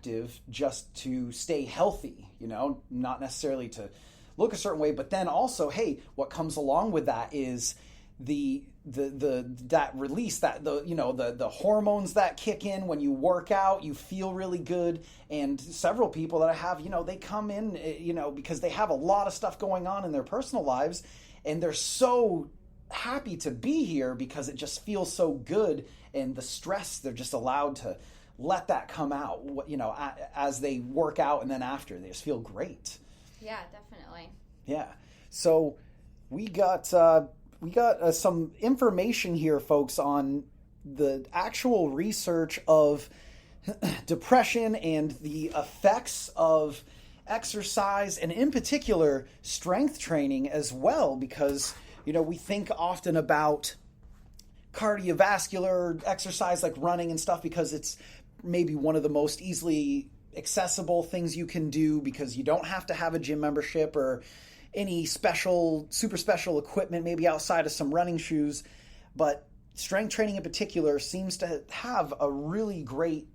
effective just to stay healthy, not necessarily to look a certain way, but then also, hey, what comes along with that is that release, the hormones that kick in when you work out. You feel really good. And several people that I have, they come in, because they have a lot of stuff going on in their personal lives, and they're so happy to be here because it just feels so good, and the stress, they're just allowed to let that come out, as they work out, and then after they just feel great. Yeah, definitely. Yeah. So we got some information here, folks, on the actual research of depression and the effects of exercise, and in particular strength training as well, because we think often about cardiovascular exercise like running and stuff because it's maybe one of the most easily accessible things you can do, because you don't have to have a gym membership or any super special equipment, maybe outside of some running shoes. But strength training in particular seems to have a really great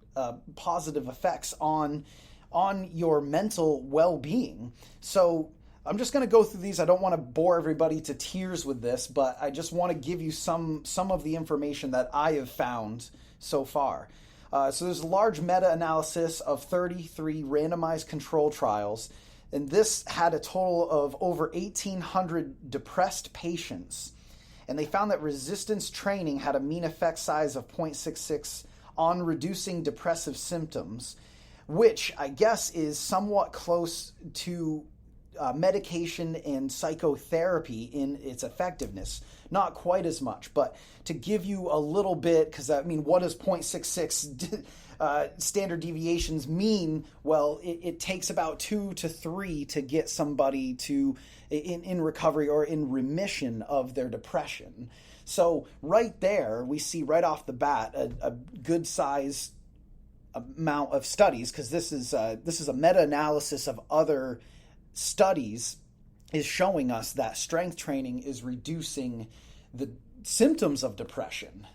positive effects on your mental well-being. So I'm just going to go through these. I don't want to bore everybody to tears with this, but I just want to give you some of the information that I have found so far. So there's a large meta-analysis of 33 randomized control trials, and this had a total of over 1,800 depressed patients. And they found that resistance training had a mean effect size of 0.66 on reducing depressive symptoms, which I guess is somewhat close to medication and psychotherapy in its effectiveness. Not quite as much, but to give you a little bit, because what does 0.66 standard deviations mean? Well, it takes about 2 to 3 to get somebody to in recovery or in remission of their depression. So right there, we see right off the bat a good size amount of studies, because this is a meta-analysis of other studies, is showing us that strength training is reducing the symptoms of depression.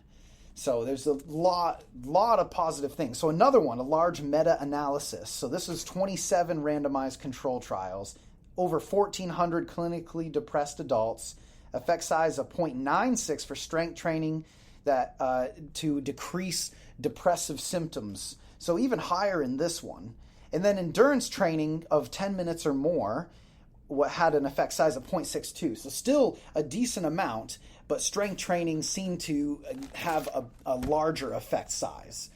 So there's a lot of positive things. So another one, a large meta-analysis. So this is 27 randomized control trials, over 1,400 clinically depressed adults, effect size of 0.96 for strength training that to decrease depressive symptoms. So even higher in this one. And then endurance training of 10 minutes or more had an effect size of 0.62. So still a decent amount, but strength training seemed to have a larger effect size.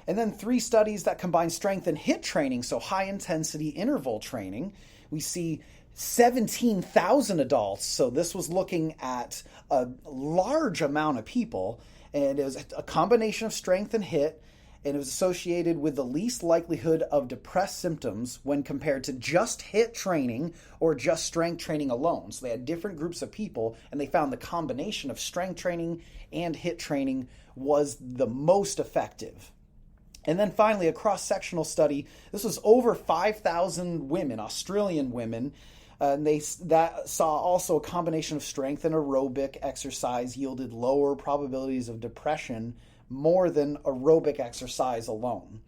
And then 3 studies that combine strength and HIIT training, so high intensity interval training. We see 17,000 adults. So this was looking at a large amount of people, and it was a combination of strength and HIIT. And it was associated with the least likelihood of depressed symptoms when compared to just HIIT training or just strength training alone. So they had different groups of people, and they found the combination of strength training and HIIT training was the most effective. And then finally, a cross-sectional study. This was over 5,000 women, Australian women, and that saw also a combination of strength and aerobic exercise yielded lower probabilities of depression more than aerobic exercise alone.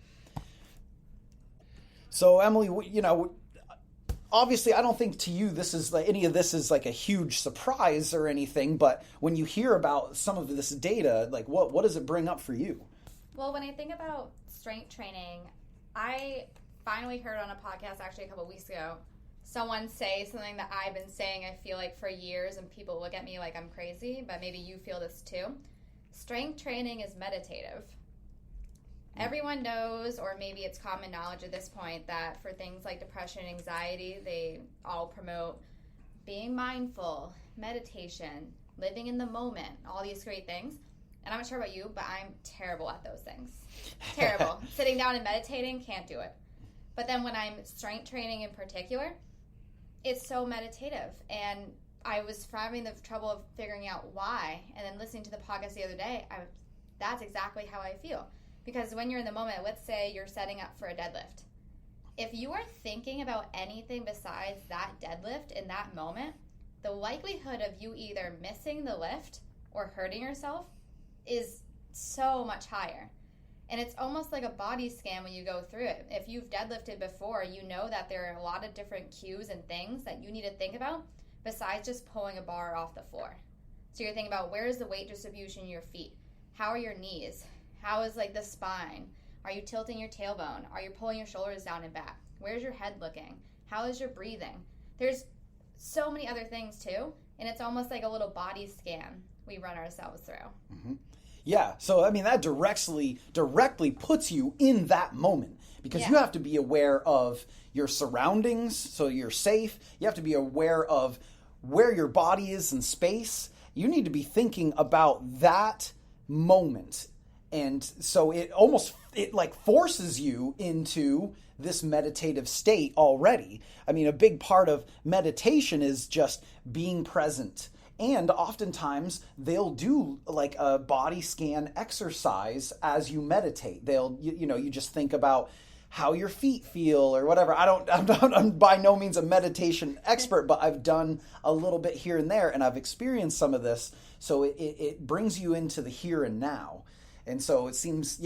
So Emily, obviously I don't think to you this is like any of this is like a huge surprise or anything, but when you hear about some of this data, like what does it bring up for you? Well, when I think about strength training, I finally heard on a podcast actually a couple of weeks ago someone say something that I've been saying, I feel like, for years, and people look at me like I'm crazy, but maybe you feel this too. Strength training is meditative. Everyone knows, or maybe it's common knowledge at this point, that for things like depression and anxiety, they all promote being mindful, meditation, living in the moment, all these great things. And I'm not sure about you, but I'm terrible at those things. Terrible. Sitting down and meditating, can't do it. But then when I'm strength training in particular, it's so meditative. And I was having the trouble of figuring out why. And then listening to the podcast the other day, that's exactly how I feel. Because when you're in the moment, let's say you're setting up for a deadlift. If you are thinking about anything besides that deadlift in that moment, the likelihood of you either missing the lift or hurting yourself is so much higher. And it's almost like a body scan when you go through it. If you've deadlifted before, you know that there are a lot of different cues and things that you need to think about besides just pulling a bar off the floor. So you're thinking about, where is the weight distribution in your feet? How are your knees? How is like the spine? Are you tilting your tailbone? Are you pulling your shoulders down and back? Where's your head looking? How is your breathing? There's so many other things too, and it's almost like a little body scan we run ourselves through. Mm-hmm. Yeah, so I mean that directly puts you in that moment, because you have to be aware of your surroundings so you're safe. You have to be aware of where your body is in space. You need to be thinking about that moment. And so it like forces you into this meditative state already. I mean, a big part of meditation is just being present. And oftentimes they'll do like a body scan exercise as you meditate. You just think about how your feet feel or whatever. I'm by no means a meditation expert, but I've done a little bit here and there, and I've experienced some of this. So it brings you into the here and now. And so it seems,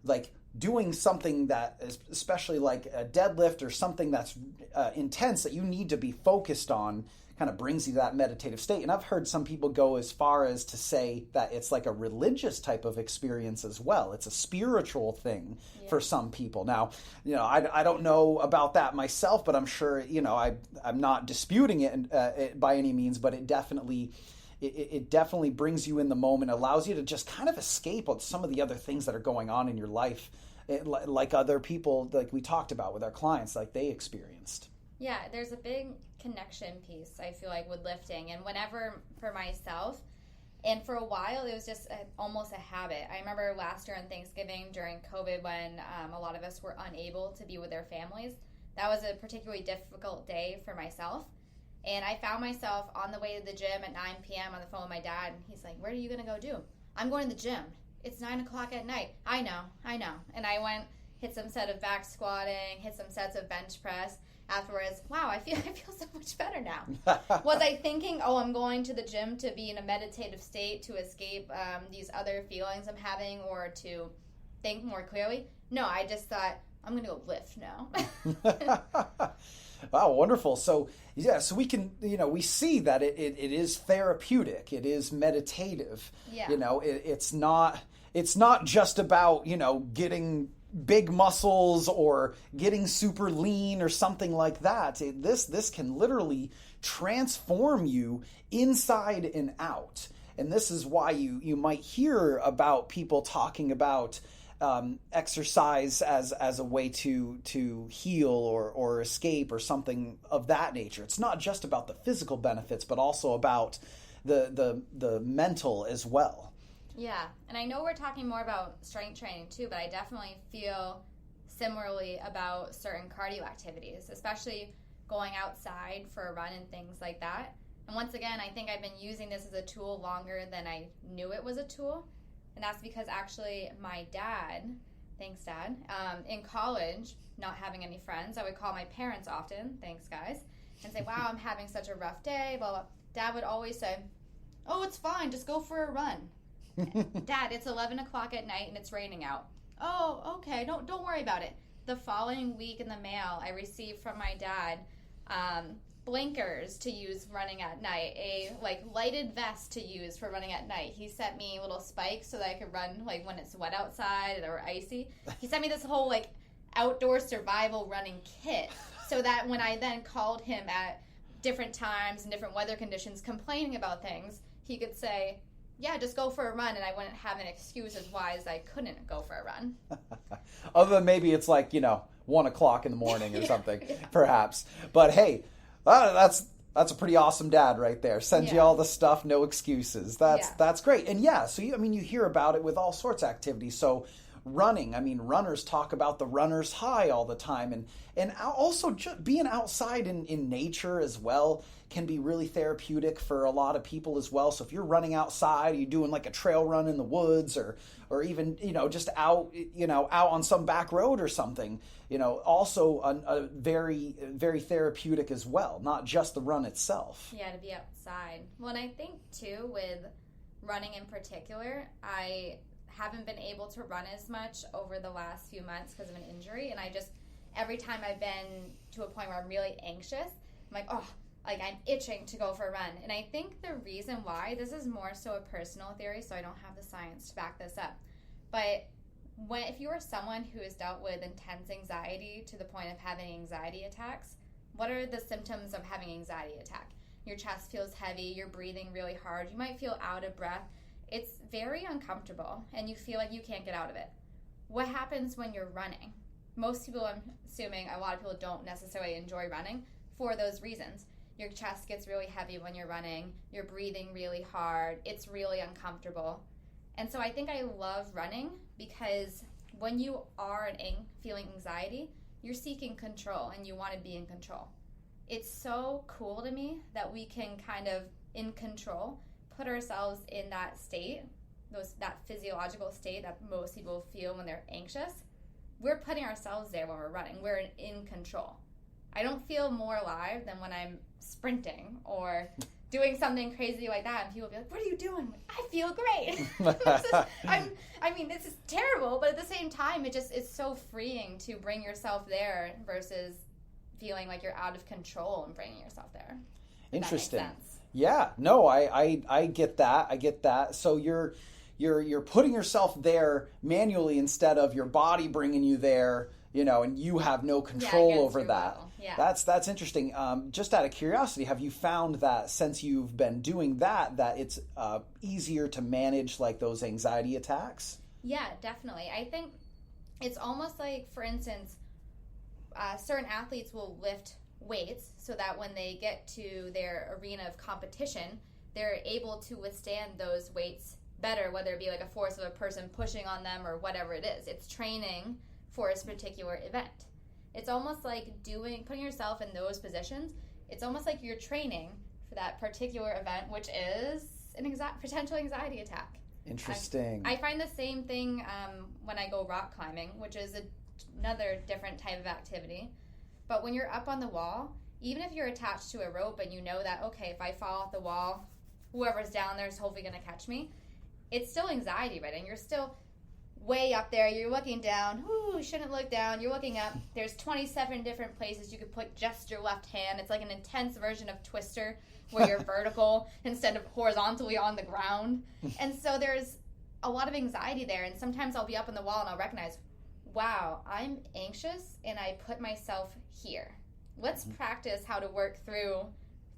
like doing something that is, especially like a deadlift or something that's intense that you need to be focused on, kind of brings you to that meditative state. And I've heard some people go as far as to say that it's like a religious type of experience as well. It's a spiritual thing for some people. Now, I don't know about that myself, but I'm sure, I'm not disputing it by any means, but it definitely brings you in the moment, allows you to just kind of escape on some of the other things that are going on in your life, like other people, like we talked about with our clients, like they experienced. Yeah, there's a big connection piece, I feel like, with lifting. And whenever, for myself, and for a while, it was just almost a habit. I remember last year on Thanksgiving during COVID when a lot of us were unable to be with their families. That was a particularly difficult day for myself. And I found myself on the way to the gym at 9 p.m. on the phone with my dad. And he's like, "What are you going to go do?" "I'm going to the gym. It's 9 o'clock at night." I know. And I went, hit some set of back squatting, hit some sets of bench press. Afterwards, wow, I feel so much better now. Was I thinking, I'm going to the gym to be in a meditative state to escape these other feelings I'm having or to think more clearly? No, I just thought, I'm going to go lift now. Wow, wonderful. So we can, we see that it is therapeutic. It is meditative. Yeah. It's not just about, getting big muscles or getting super lean or something like that. This can literally transform you inside and out. And this is why you might hear about people talking about exercise as a way to heal or escape or something of that nature. It's not just about the physical benefits, but also about the mental as well. Yeah, and I know we're talking more about strength training too, but I definitely feel similarly about certain cardio activities, especially going outside for a run and things like that. And once again, I think I've been using this as a tool longer than I knew it was a tool. And that's because actually my dad, thanks Dad, in college, not having any friends, I would call my parents often, thanks guys, and say, "Wow, I'm having such a rough day, blah, blah." Dad would always say, "Oh, it's fine, just go for a run." "Dad, it's 11 o'clock at night and it's raining out." "Oh, okay, don't worry about it." The following week in the mail, I received from my dad blinkers to use running at night, a lighted vest to use for running at night. He sent me little spikes so that I could run when it's wet outside or icy. He sent me this whole outdoor survival running kit so that when I then called him at different times and different weather conditions complaining about things, he could say, "Yeah, just go for a run," and I wouldn't have an excuse as why as I couldn't go for a run. Other than maybe it's 1 o'clock in the morning or something, perhaps. But hey, that's a pretty awesome dad right there. Sends you all the stuff, no excuses. That's great. And so you hear about it with all sorts of activities. So running, runners talk about the runner's high all the time, and also just being outside in nature as well can be really therapeutic for a lot of people as well. So if you're running outside, you're doing a trail run in the woods or even just out on some back road or something, also a very, very therapeutic as well, not just the run itself. Yeah, to be outside. Well, and I think too with running in particular, I haven't been able to run as much over the last few months because of an injury. And every time I've been to a point where I'm really anxious, I'm like, oh, like I'm itching to go for a run. And I think the reason why, this is more so a personal theory, so I don't have the science to back this up. But if you are someone who has dealt with intense anxiety to the point of having anxiety attacks, what are the symptoms of having an anxiety attack? Your chest feels heavy, you're breathing really hard, you might feel out of breath. It's very uncomfortable, and you feel like you can't get out of it. What happens when you're running? Most people, I'm assuming, a lot of people don't necessarily enjoy running for those reasons. Your chest gets really heavy when you're running, you're breathing really hard, it's really uncomfortable. And so I think I love running because when you are feeling anxiety, you're seeking control and you want to be in control. It's so cool to me that we can kind of, in control, put ourselves in that state, that physiological state that most people feel when they're anxious. We're putting ourselves there when we're running. We're in control. I don't feel more alive than when I'm sprinting or doing something crazy like that, and people be like, what are you doing? I'm like, I feel great. This is terrible, but at the same time, it's so freeing to bring yourself there versus feeling like you're out of control and bringing yourself there. Interesting. Yeah, no, I get that. I get that. So you're putting yourself there manually instead of your body bringing you there, and you have no control over that. Yeah. That's interesting. Just out of curiosity, have you found that since you've been doing that it's easier to manage like those anxiety attacks? Yeah, definitely. I think it's almost like, for instance, certain athletes will lift weights so that when they get to their arena of competition, they're able to withstand those weights better, whether it be like a force of a person pushing on them or whatever it is. It's training for a particular event. It's almost like putting yourself in those positions. It's almost like you're training for that particular event, which is an potential anxiety attack. Interesting. I find the same thing when I go rock climbing, which is another different type of activity. But when you're up on the wall, even if you're attached to a rope and you know that, okay, if I fall off the wall, whoever's down there is hopefully going to catch me, it's still anxiety ridden. You're still way up there. You're looking down. Ooh, shouldn't look down. You're looking up. There's 27 different places you could put just your left hand. It's like an intense version of Twister where you're vertical instead of horizontally on the ground. And so there's a lot of anxiety there. And sometimes I'll be up on the wall and I'll recognize, wow, I'm anxious and I put myself here. Let's practice how to work through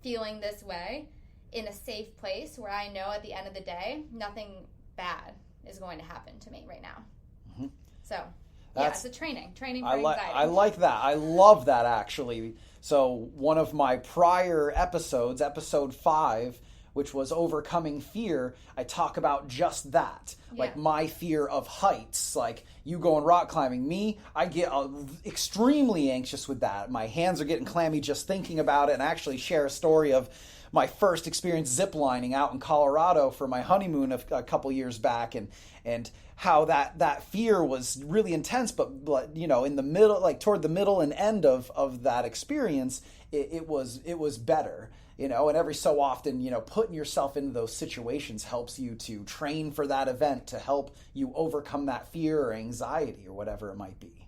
feeling this way in a safe place where I know at the end of the day, nothing bad is going to happen to me right now. Mm-hmm. So, it's a training for anxiety. I like that. I love that, actually. So one of my prior episodes, episode 5, which was overcoming fear, I talk about just that. Yeah. Like my fear of heights, like you going rock climbing. Me, I get extremely anxious with that. My hands are getting clammy just thinking about it, and I actually share a story of my first experience ziplining out in Colorado for my honeymoon a couple years back, and how that fear was really intense, but in the middle, like toward the middle and end of that experience, it was better. And every so often, putting yourself into those situations helps you to train for that event to help you overcome that fear or anxiety or whatever it might be.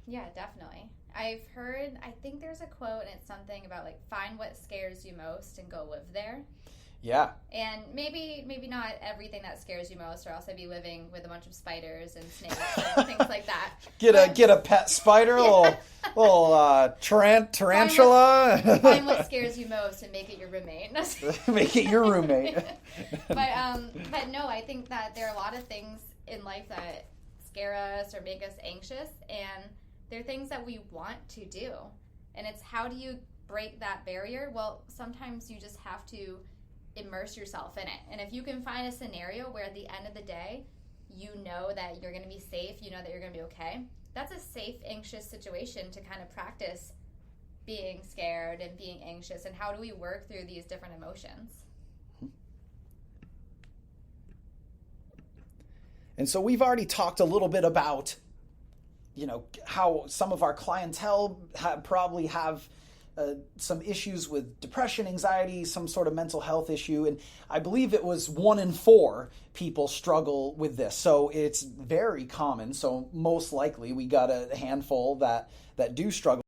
Yeah, definitely. I've heard, I think there's a quote and it's something about like, find what scares you most and go live there. Yeah. And maybe not everything that scares you most, or else I'd be living with a bunch of spiders and snakes and things like that. Get a pet spider, little tarantula. Find what scares you most and make it your roommate. Make it your roommate. But no, I think that there are a lot of things in life that scare us or make us anxious, and they're things that we want to do. And it's how do you break that barrier? Well, sometimes you just have to immerse yourself in it. And if you can find a scenario where at the end of the day, you know that you're going to be safe, you know that you're going to be okay, that's a safe, anxious situation to kind of practice being scared and being anxious. And how do we work through these different emotions? And so we've already talked a little bit about, how some of our clientele probably have some issues with depression, anxiety, some sort of mental health issue, and I believe it was 1 in 4 people struggle with this. So it's very common. So most likely we got a handful that do struggle.